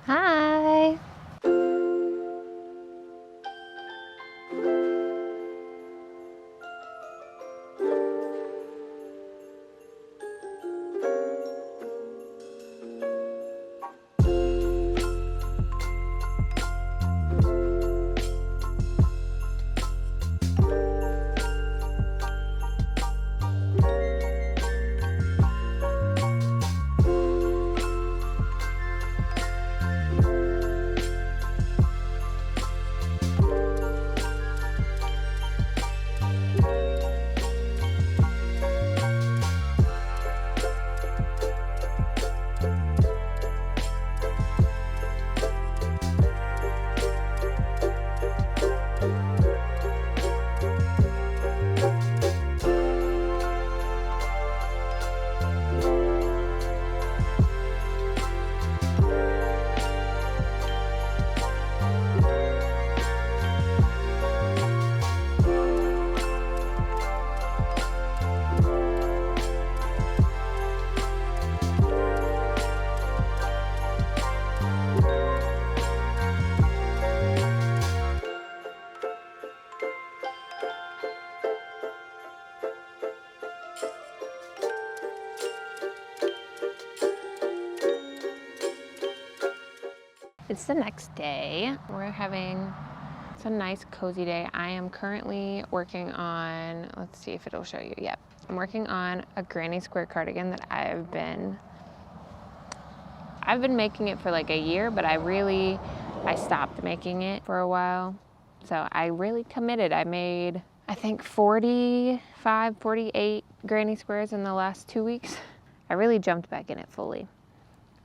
Hi. It's the next day. It's a nice cozy day. I am currently working on, let's see if it'll show you. Yep. I'm working on a granny square cardigan that I've been making it for like a year, but I stopped making it for a while. So I really committed. I made, I think 45, 48 granny squares in the last 2 weeks. I really jumped back in it fully.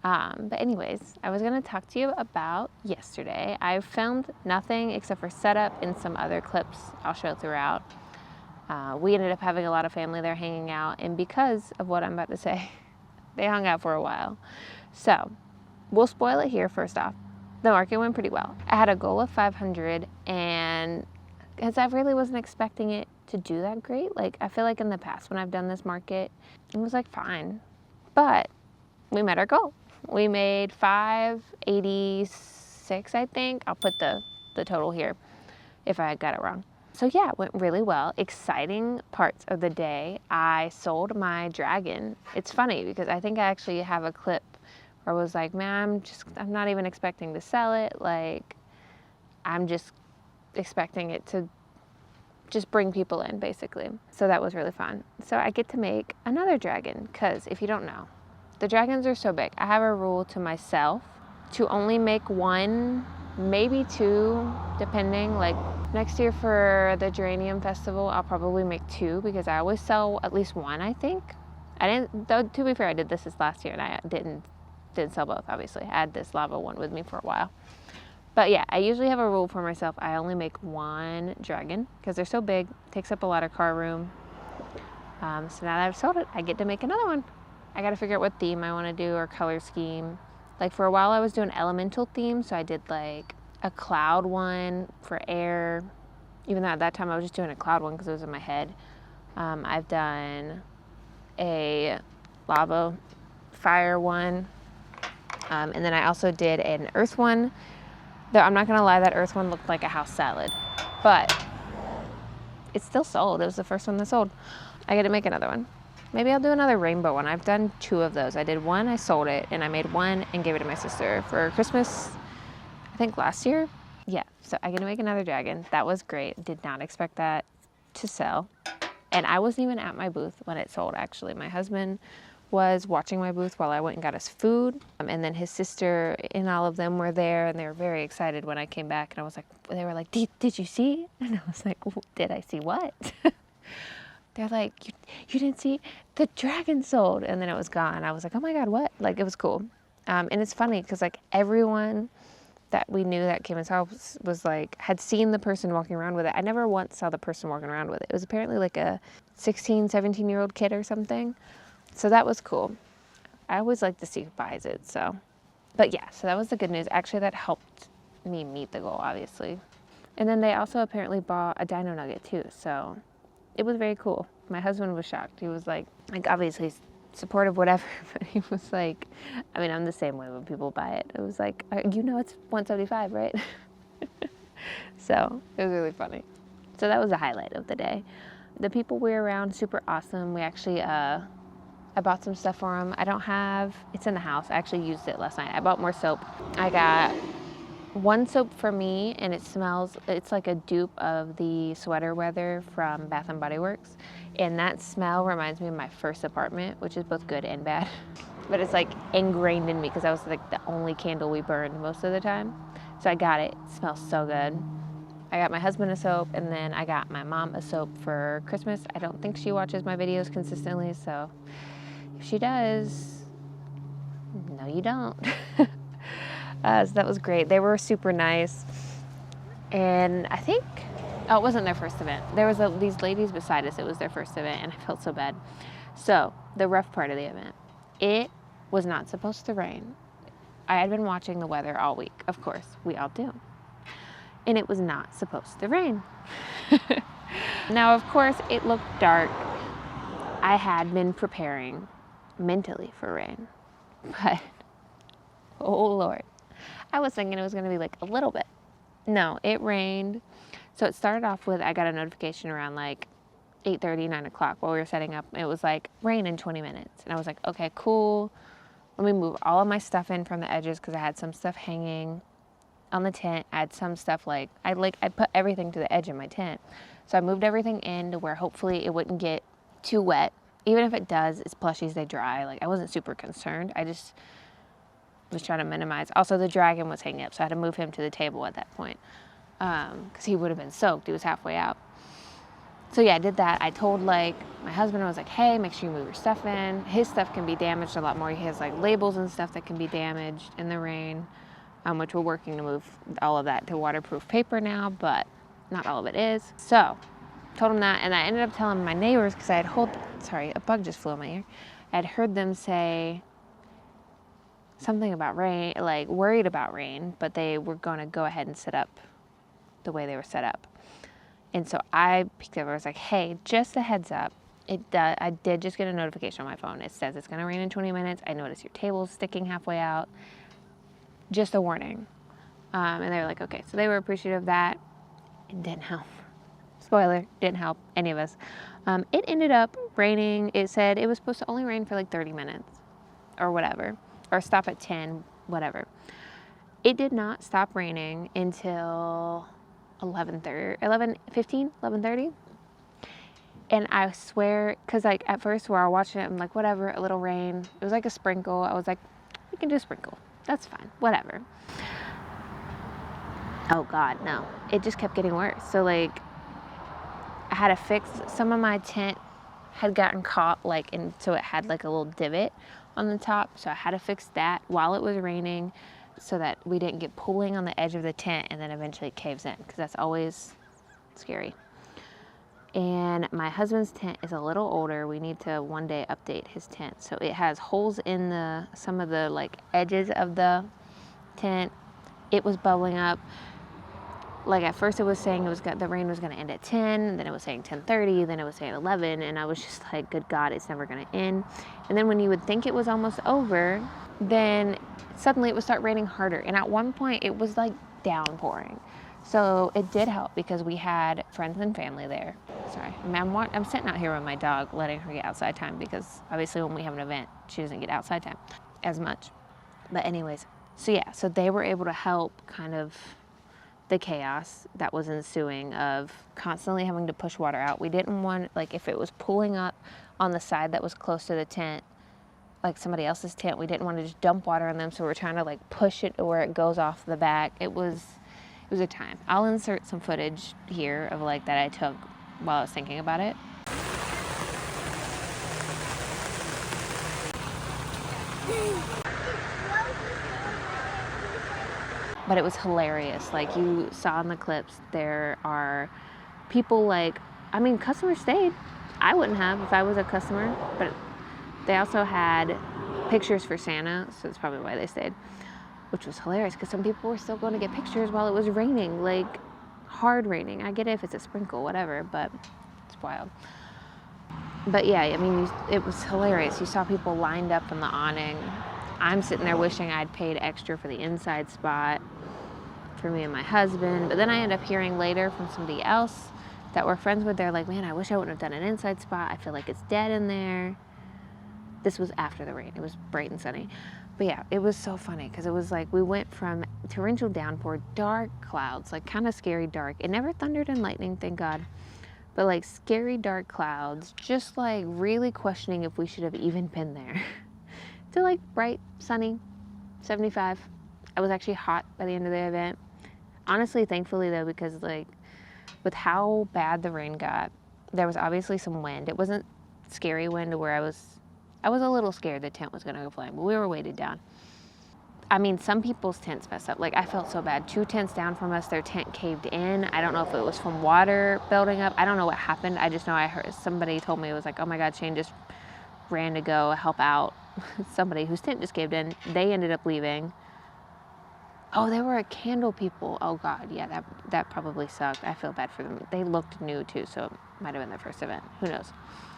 But anyways, I was gonna talk to you about yesterday. I filmed nothing except for setup and some other clips I'll show throughout. We ended up having a lot of family there hanging out, and because of what I'm about to say, they hung out for a while. So we'll spoil it here first off. The market went pretty well. I had a goal of 500, and because I really wasn't expecting it to do that great. Like, I feel like in the past when I've done this market, it was like fine, but we met our goal. We made 586, I think. I'll put the total here if I got it wrong. So yeah, it went really well. Exciting parts of the day. I sold my dragon. It's funny because I think I actually have a clip where I was like, man, I'm not even expecting to sell it. Like, I'm just expecting it to just bring people in, basically. So that was really fun. So I get to make another dragon because if you don't know, the dragons are so big. I have a rule to myself to only make one, maybe two, depending. Like next year for the Geranium Festival, I'll probably make two because I always sell at least one, I think. I didn't, though, to be fair, I did this last year and I didn't sell both, obviously. I had this lava one with me for a while. But yeah, I usually have a rule for myself. I only make one dragon because they're so big, takes up a lot of car room. So now that I've sold it, I get to make another one. I gotta figure out what theme I wanna do or color scheme. Like for a while I was doing elemental themes, so I did like a cloud one for air. Even though at that time I was just doing a cloud one because it was in my head. I've done a lava fire one. And then I also did an earth one. Though I'm not gonna lie, that earth one looked like a house salad. But it's still sold. It was the first one that sold. I get to make another one. Maybe I'll do another rainbow one. I've done two of those. I did one, I sold it, and I made one and gave it to my sister for Christmas, I think last year. Yeah, so I get to make another dragon. That was great. Did not expect that to sell. And I wasn't even at my booth when it sold, actually. My husband was watching my booth while I went and got us food. And then his sister and all of them were there, and they were very excited when I came back. And I was like, they were like, did you see? And I was like, did I see what? They're like, you didn't see? The dragon sold. And then it was gone. I was like, oh my God, what? Like, it was cool. And it's funny because like everyone that we knew that came and saw was like, had seen the person walking around with it. I never once saw the person walking around with it. It was apparently like a 16, 17-year-old kid or something. So that was cool. I always like to see who buys it, so. But yeah, so that was the good news. Actually, that helped me meet the goal, obviously. And then they also apparently bought a dino nugget too, so it was very cool. My husband was shocked. He was like obviously supportive, whatever, but he was like, I mean, I'm the same way when people buy it. It was like, you know, it's $175, right? So it was really funny. So that was a highlight of the day. The people we were around, super awesome. We actually, I bought some stuff for them. I don't have, it's in the house. I actually used it last night. I bought more soap. I got one soap for me, and it smells, it's like a dupe of the Sweater Weather from Bath and Body Works. And that smell reminds me of my first apartment, which is both good and bad. But it's like ingrained in me because that was like the only candle we burned most of the time. So I got it. It smells so good. I got my husband a soap, and then I got my mom a soap for Christmas. I don't think she watches my videos consistently, so if she does, no you don't. So that was great. They were super nice. And I think, oh, it wasn't their first event. There was these ladies beside us. It was their first event, and I felt so bad. So the rough part of the event, it was not supposed to rain. I had been watching the weather all week. Of course, we all do. And it was not supposed to rain. Now, of course, it looked dark. I had been preparing mentally for rain, but oh Lord. I was thinking it was going to be like a little bit. No, it rained. So it started off with, I got a notification around like 8:30, 9 o'clock while we were setting up. It was like rain in 20 minutes. And I was like, okay, cool. Let me move all of my stuff in from the edges because I had some stuff hanging on the tent. I had some stuff I put everything to the edge of my tent. So I moved everything in to where hopefully it wouldn't get too wet. Even if it does, it's plushies, they dry. Like, I wasn't super concerned. I just was trying to minimize. Also, the dragon was hanging up, so I had to move him to the table at that point because he would have been soaked. He was halfway out. So yeah, I did that. I told my husband, I was like, hey, make sure you move your stuff in. His stuff can be damaged a lot more. He has like labels and stuff that can be damaged in the rain, which we're working to move all of that to waterproof paper now, but not all of it is. So told him that, and I ended up telling my neighbors because I had sorry, a bug just flew in my ear. I had heard them say something about rain, like worried about rain, but they were going to go ahead and set up the way they were set up. And so I peeked over. I was like, hey, just a heads up. I did just get a notification on my phone. It says it's going to rain in 20 minutes. I noticed your table's sticking halfway out. Just a warning. And they were like, okay. So they were appreciative of that. It didn't help. Spoiler, didn't help any of us. It ended up raining. It said it was supposed to only rain for like 30 minutes or whatever. Or stop at 10, whatever. It did not stop raining until 11:30. And I swear, because like at first where I watched it, I'm like, whatever, a little rain. It was like a sprinkle. I was like, we can do a sprinkle. That's fine, whatever. Oh God, no. It just kept getting worse. So like, I had to fix, some of my tent had gotten caught and so it had like a little divot on the top. So I had to fix that while it was raining so that we didn't get pulling on the edge of the tent and then eventually it caves in, because that's always scary. And my husband's tent is a little older. We need to one day update his tent. So it has holes in some of the like edges of the tent. It was bubbling up. Like at first it was saying the rain was going to end at 10, and then it was saying 10:30, then it was saying 11, and I was just like, good God, it's never going to end. And then when you would think it was almost over, then suddenly it would start raining harder. And at one point it was like downpouring. So it did help because we had friends and family there. Sorry, I'm sitting out here with my dog, letting her get outside time, because obviously when we have an event, she doesn't get outside time as much. But anyways, so yeah, so they were able to help kind of the chaos that was ensuing of constantly having to push water out. We didn't want, like, if it was pulling up on the side that was close to the tent, like somebody else's tent, we didn't want to just dump water on them, so we're trying to like push it to where it goes off the back. It was a time. I'll insert some footage here of like that I took while I was thinking about it. But it was hilarious. Like you saw in the clips, there are people customers stayed. I wouldn't have if I was a customer, but they also had pictures for Santa, so that's probably why they stayed, which was hilarious because some people were still going to get pictures while it was raining, like hard raining. I get it if it's a sprinkle, whatever, but it's wild. But yeah, I mean, it was hilarious. You saw people lined up in the awning. I'm sitting there wishing I'd paid extra for the inside spot for me and my husband. But then I end up hearing later from somebody else that we're friends with. They're like, man, I wish I wouldn't have done an inside spot. I feel like it's dead in there. This was after the rain. It was bright and sunny. But yeah, it was so funny because it was like we went from torrential downpour, dark clouds, like kind of scary dark. It never thundered and lightning, thank God. But like scary dark clouds, just like really questioning if we should have even been there. To like bright, sunny, 75. I was actually hot by the end of the event. Honestly, thankfully though, because like with how bad the rain got, there was obviously some wind. It wasn't scary wind to where I was a little scared the tent was gonna go flying, but we were weighted down. I mean, some people's tents messed up. Like, I felt so bad. 2 tents down from us, their tent caved in. I don't know if it was from water building up. I don't know what happened. I just know I heard somebody told me, it was like, oh my God, Shane just ran to go help out somebody whose tent just caved in. They ended up leaving. Oh, they were candle people. Oh God, yeah, that probably sucked. I feel bad for them. They looked new too, so it might have been their first event. Who knows?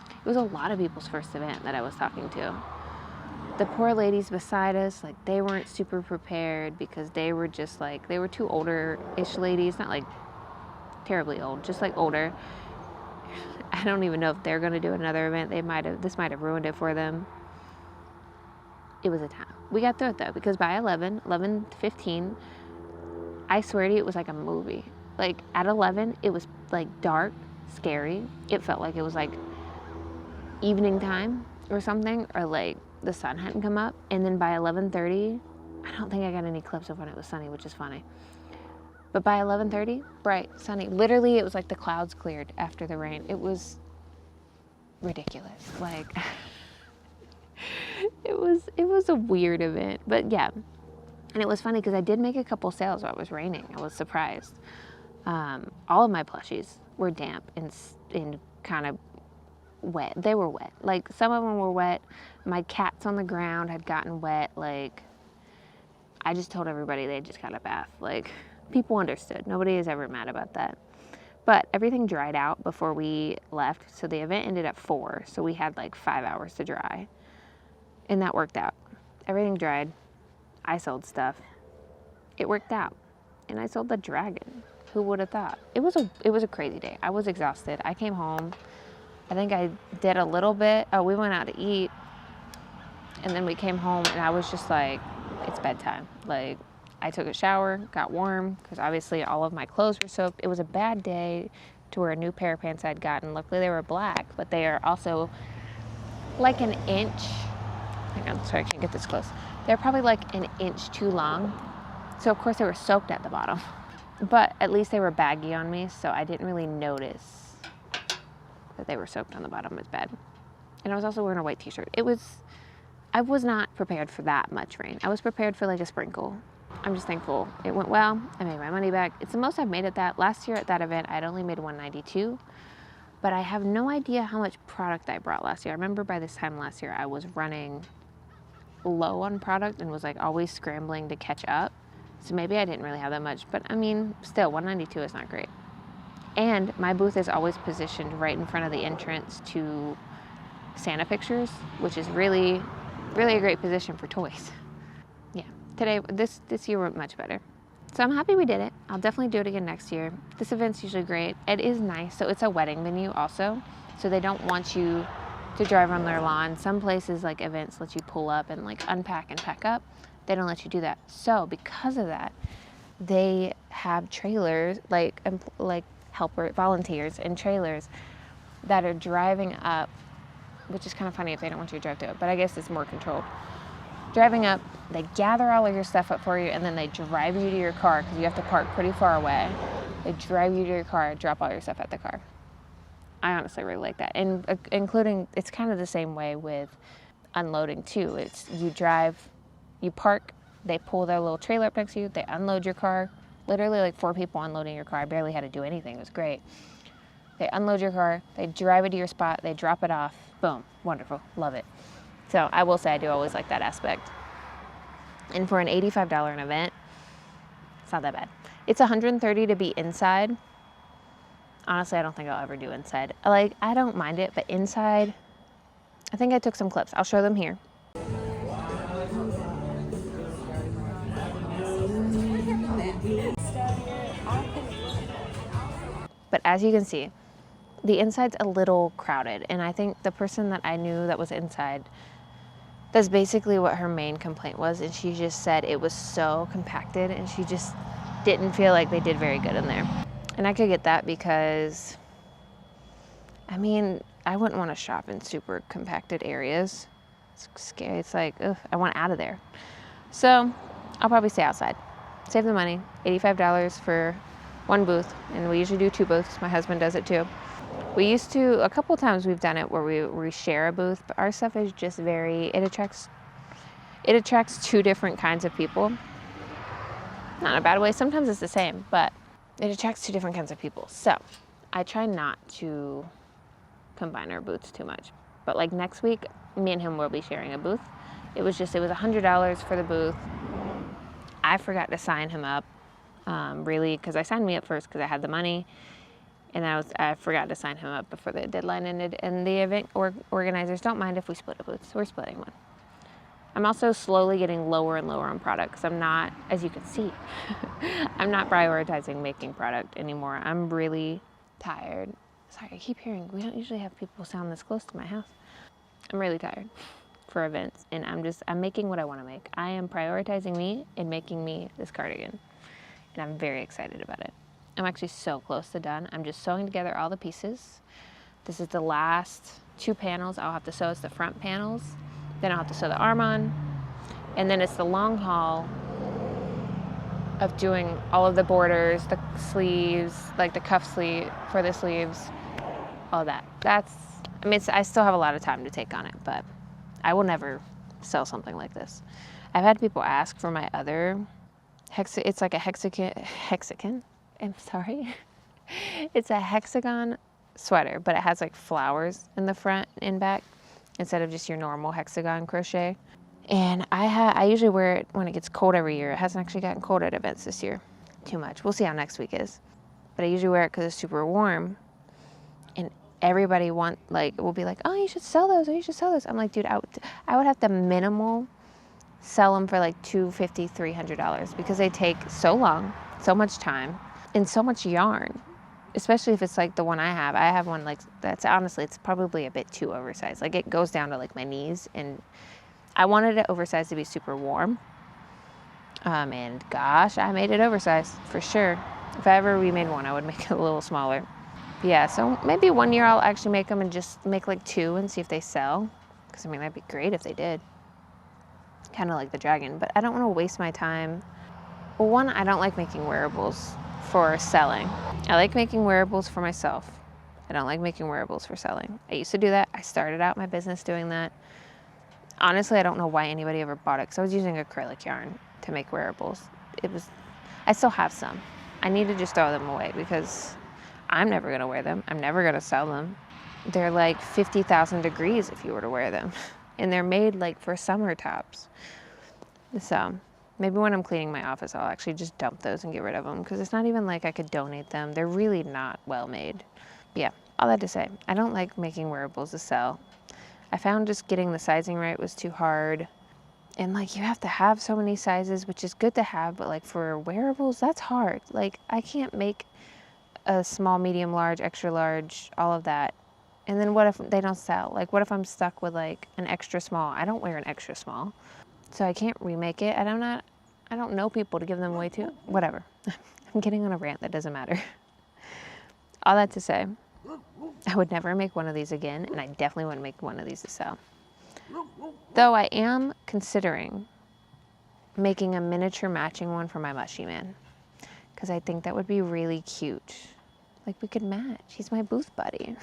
It was a lot of people's first event that I was talking to. The poor ladies beside us, like, they weren't super prepared because they were just like, they were 2 older-ish ladies, not like terribly old, just like older. I don't even know if they're gonna do another event. This might have ruined it for them. It was a time. We got through it though, because by 11:15, I swear to you, it was like a movie. Like at 11, it was like dark, scary. It felt like it was like evening time or something, or like the sun hadn't come up. And then by 11:30, I don't think I got any clips of when it was sunny, which is funny. But by 11:30, bright, sunny. Literally, it was like the clouds cleared after the rain. It was ridiculous. Like, it was a weird event. But yeah, and it was funny because I did make a couple sales while it was raining. I was surprised. All of my plushies were damp and kind of wet. They were wet. Like, some of them were wet. My cats on the ground had gotten wet. Like, I just told everybody they just got a bath. Like, people understood. Nobody is ever mad about that. But everything dried out before we left. So the event ended at 4. So we had like 5 hours to dry. And that worked out. Everything dried. I sold stuff. It worked out. And I sold the dragon. Who would have thought? It was a crazy day. I was exhausted. I came home. I think I did a little bit. Oh, we went out to eat. And then we came home and I was just like, it's bedtime. Like, I took a shower, got warm, because obviously all of my clothes were soaked. It was a bad day to wear a new pair of pants I'd gotten. Luckily they were black, but they are also like an inch. Hang on, sorry, I can't get this close. They're probably like an inch too long. So of course they were soaked at the bottom. But at least they were baggy on me, so I didn't really notice that they were soaked on the bottom as bad. And I was also wearing a white t-shirt. I was not prepared for that much rain. I was prepared for like a sprinkle. I'm just thankful it went well. I made my money back. It's the most I've made at that. Last year at that event, I'd only made $192, but I have no idea how much product I brought last year. I remember by this time last year, I was running low on product and was like always scrambling to catch up. So maybe I didn't really have that much, but I mean, still, $192 is not great. And my booth is always positioned right in front of the entrance to Santa pictures, which is really, really a great position for toys. Yeah, today, this year went much better. So I'm happy we did it. I'll definitely do it again next year. This event's usually great. It is nice. So it's a wedding venue also. So they don't want you to drive on their lawn. Some places, like events, let you pull up and like unpack and pack up. They don't let you do that. So because of that, they have trailers, like volunteers in trailers that are driving up, which is kind of funny if they don't want you to drive to it, but I guess it's more controlled. Driving up, they gather all of your stuff up for you, and then they drive you to your car because you have to park pretty far away. They drive you to your car, drop all your stuff at the car. I honestly really like that. And including, it's kind of the same way with unloading too. It's you drive, you park, they pull their little trailer up next to you, they unload your car. Literally like 4 people unloading your car. I barely had to do anything. It was great. They unload your car, they drive it to your spot, they drop it off. Boom, wonderful, love it. So I will say I do always like that aspect. And for an $85 event, it's not that bad. It's $130 to be inside. Honestly, I don't think I'll ever do inside. Like, I don't mind it, but inside, I think I took some clips. I'll show them here. But as you can see, the inside's a little crowded, and I think the person that I knew that was inside, that's basically what her main complaint was, and she just said it was so compacted, and she just didn't feel like they did very good in there. And I could get that because, I mean, I wouldn't want to shop in super compacted areas. It's scary. It's like, ugh, I want out of there. So I'll probably stay outside. Save the money, $85 for one booth, and we usually do 2 booths. My husband does it too. We used to, a couple times we've done it where we share a booth, but our stuff is just very, it attracts 2 different kinds of people. Not in a bad way, sometimes it's the same, but it attracts 2 different kinds of people. So I try not to combine our booths too much. But like next week, me and him will be sharing a booth. It was $100 for the booth. I forgot to sign him up, really, because I signed me up first because I had the money. And I forgot to sign him up before the deadline ended. And the event organizers don't mind if we split a booth, so we're splitting one. I'm also slowly getting lower and lower on products. I'm not, as you can see, I'm not prioritizing making product anymore. I'm really tired. Sorry, I keep hearing, we don't usually have people sound this close to my house. I'm really tired for events, and I'm making what I want to make. I am prioritizing me and making me this cardigan, and I'm very excited about it. I'm actually so close to done. I'm just sewing together all the pieces. This is the last 2 panels I'll have to sew. It's the front panels. Then I'll have to sew the arm on. And then it's the long haul of doing all of the borders, the sleeves, like the cuff sleeve for the sleeves, all that. I mean, I still have a lot of time to take on it, but I will never sell something like this. I've had people ask for my other it's like a hexagon. I'm sorry. It's a hexagon sweater, but it has like flowers in the front and back instead of just your normal hexagon crochet. And I usually wear it when it gets cold every year. It hasn't actually gotten cold at events this year too much. We'll see how next week is. But I usually wear it because it's super warm. And everybody will be like, oh, you should sell those, or you should sell those. I'm like, dude, I would have to minimal sell them for like $250, $300 because they take so long, so much time, and so much yarn, especially if it's like the one I have. I have one like that's honestly, it's probably a bit too oversized. Like it goes down to like my knees, and I wanted it oversized to be super warm. And gosh, I made it oversized for sure. If I ever remade one, I would make it a little smaller. But yeah, so maybe one year I'll actually make them and just make like 2 and see if they sell. Because I mean, that'd be great if they did. Kind of like the dragon, but I don't want to waste my time. Well, one, I don't like making wearables for selling. I like making wearables for myself. I don't like making wearables for selling. I used to do that. I started out my business doing that. Honestly, I don't know why anybody ever bought it because I was using acrylic yarn to make wearables. I still have some. I need to just throw them away because I'm never going to wear them. I'm never going to sell them. They're like 50,000 degrees if you were to wear them. And they're made like for summer tops. So maybe when I'm cleaning my office, I'll actually just dump those and get rid of them because it's not even like I could donate them. They're really not well made. But yeah, all that to say, I don't like making wearables to sell. I found just getting the sizing right was too hard. And like you have to have so many sizes, which is good to have, but like for wearables, that's hard. Like I can't make a small, medium, large, extra large, all of that. And then what if they don't sell? Like what if I'm stuck with like an extra small? I don't wear an extra small. So I can't remake it. I don't know people to give them away to. Whatever. I'm getting on a rant that doesn't matter. All that to say, I would never make one of these again, and I definitely wouldn't make one of these to sell. Though I am considering making a miniature matching one for my mushy man, because I think that would be really cute. Like we could match. He's my booth buddy.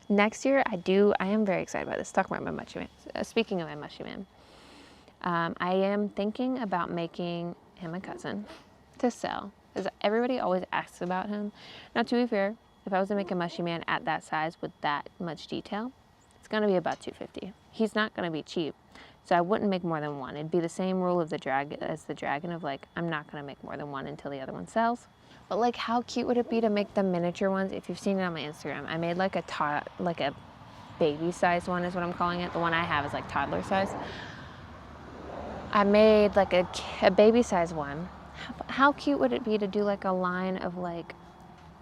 Next year, I am very excited about this. Talk about my mushy man. Speaking of my mushy man, I am thinking about making him a cousin to sell. Because everybody always asks about him. Now, to be fair, if I was to make a mushy man at that size with that much detail, it's going to be about $250. He's not going to be cheap. So I wouldn't make more than one. It'd be the same rule of the dragon of like, I'm not gonna make more than one until the other one sells. But like, how cute would it be to make the miniature ones? If you've seen it on my Instagram, I made like a baby size one is what I'm calling it. The one I have is like toddler size. I made like a baby size one. How cute would it be to do like a line of like,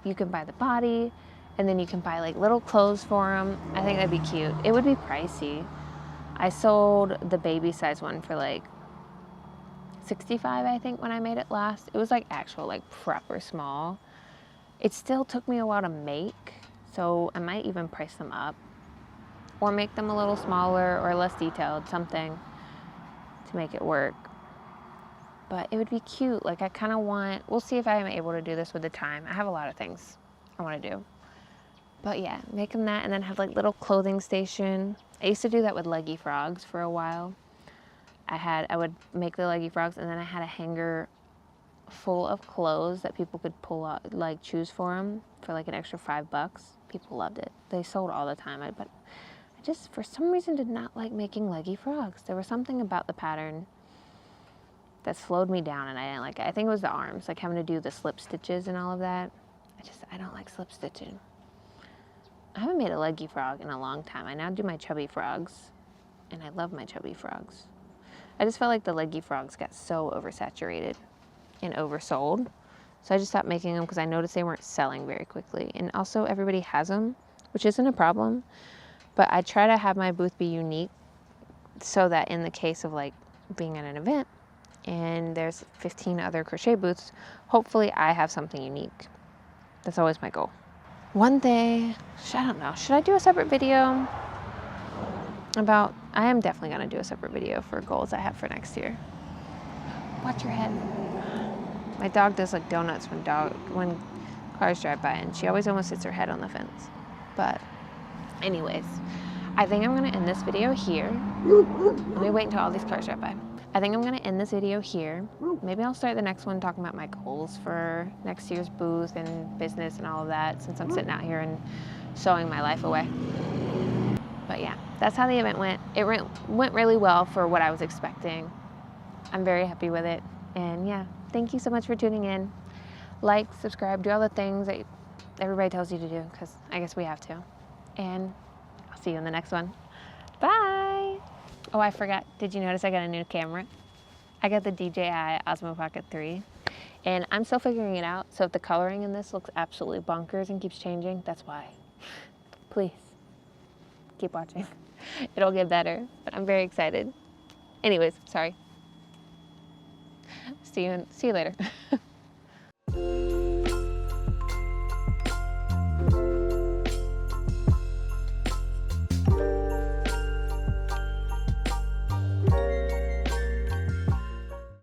you can buy the body and then you can buy like little clothes for them. I think that'd be cute. It would be pricey. I sold the baby size one for like $65, I think, when I made it last. It was like actual like proper small. It still took me a while to make, so I might even price them up or make them a little smaller or less detailed, something to make it work. But it would be cute. Like, I kind of want, we'll see if I am able to do this with the time. I have a lot of things I want to do. But yeah, make them that and then have like little clothing station. I used to do that with leggy frogs for a while. I would make the leggy frogs and then I had a hanger full of clothes that people could pull out, like choose for them for like an extra $5. People loved it. They sold all the time. But I just, for some reason, did not like making leggy frogs. There was something about the pattern that slowed me down and I didn't like it. I think it was the arms, like having to do the slip stitches and all of that. I don't like slip stitching. I haven't made a leggy frog in a long time. I now do my chubby frogs, and I love my chubby frogs. I just felt like the leggy frogs got so oversaturated and oversold, so I just stopped making them because I noticed they weren't selling very quickly. And also, everybody has them, which isn't a problem, but I try to have my booth be unique so that in the case of like being at an event and there's 15 other crochet booths, hopefully I have something unique. That's always my goal. One thing, I don't know, should I do a separate video about, I am definitely gonna do a separate video for goals I have for next year. Watch your head. My dog does like donuts when cars drive by and she always almost hits her head on the fence. But anyways, I think I'm gonna end this video here. Let me wait until all these cars drive by. I think I'm gonna end this video here. Maybe I'll start the next one talking about my goals for next year's booth and business and all of that, since I'm sitting out here and sewing my life away. But yeah, that's how the event went. It went really well for what I was expecting. I'm very happy with it. And yeah, thank you so much for tuning in. Like, subscribe, do all the things that everybody tells you to do, because I guess we have to. And I'll see you in the next one. Bye. Oh, I forgot. Did you notice I got a new camera? I got the DJI Osmo Pocket 3. And I'm still figuring it out. So if the coloring in this looks absolutely bonkers and keeps changing, that's why. Please, keep watching. It'll get better, but I'm very excited. Anyways, sorry. See you later.